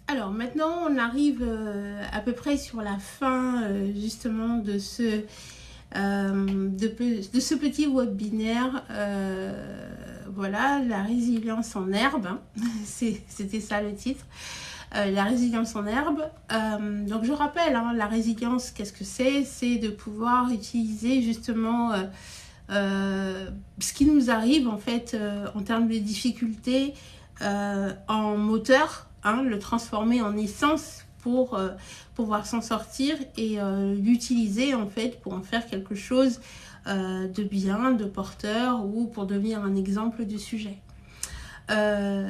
Alors maintenant, on arrive à peu près sur la fin justement de ce petit webinaire. Voilà, la résilience en herbe, hein. C'était ça le titre. La résilience en herbe. Donc je rappelle, hein, la résilience, qu'est-ce que c'est? C'est de pouvoir utiliser justement ce qui nous arrive en fait en termes de difficultés en moteur, hein, le transformer en essence pour pouvoir s'en sortir et l'utiliser en fait pour en faire quelque chose de bien, de porteur ou pour devenir un exemple du sujet.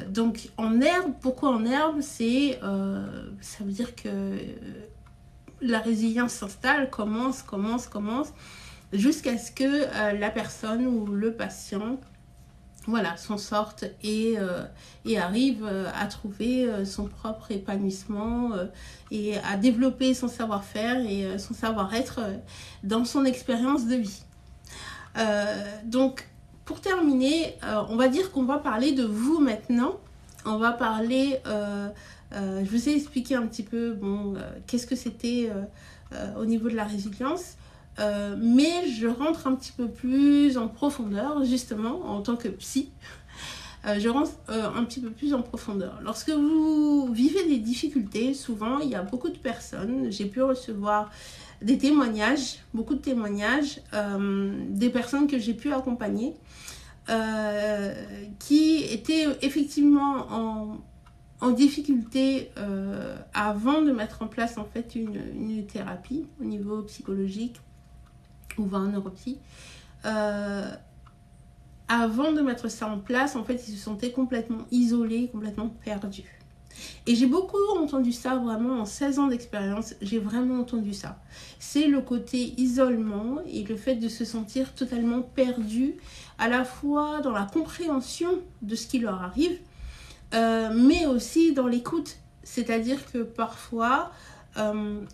Donc en herbe, pourquoi en herbe? C'est ça veut dire que la résilience s'installe, commence jusqu'à ce que la personne ou le patient voilà, s'en sorte et arrive à trouver son propre épanouissement et à développer son savoir-faire et son savoir-être dans son expérience de vie. Donc, pour terminer, on va dire qu'on va parler de vous maintenant. On va parler, je vous ai expliqué un petit peu bon, qu'est-ce que c'était au niveau de la résilience. Mais je rentre un petit peu plus en profondeur, justement, en tant que psy. Je rentre un petit peu plus en profondeur. Lorsque vous vivez des difficultés, souvent, il y a beaucoup de personnes, j'ai pu recevoir des témoignages, beaucoup de témoignages, des personnes que j'ai pu accompagner, qui étaient effectivement en difficulté avant de mettre en place en fait une thérapie au niveau psychologique ou va en neuropsy. Avant de mettre ça en place, en fait, ils se sentaient complètement isolés, complètement perdus. Et j'ai beaucoup entendu ça vraiment en 16 ans d'expérience, j'ai vraiment entendu ça. C'est le côté isolement et le fait de se sentir totalement perdu, à la fois dans la compréhension de ce qui leur arrive, mais aussi dans l'écoute. C'est-à-dire que parfois,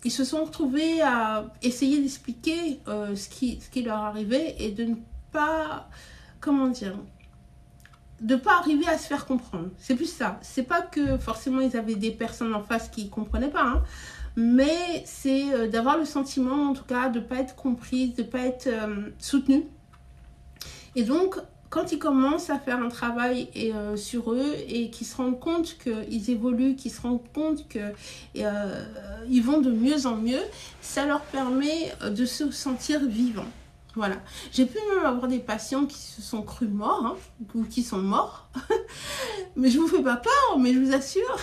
ils se sont retrouvés à essayer d'expliquer ce qui leur arrivait et de ne pas, comment dire, de ne pas arriver à se faire comprendre. C'est plus ça. C'est pas que forcément ils avaient des personnes en face qui ne comprenaient pas, hein, mais c'est d'avoir le sentiment, en tout cas, de ne pas être comprise, de ne pas être soutenue. Et donc, quand ils commencent à faire un travail sur eux et qu'ils se rendent compte qu'ils évoluent, qu'ils se rendent compte qu'ils vont de mieux en mieux, ça leur permet de se sentir vivants. Voilà. J'ai pu même avoir des patients qui se sont crus morts, hein, ou qui sont morts. Mais je vous fais pas peur, mais je vous assure,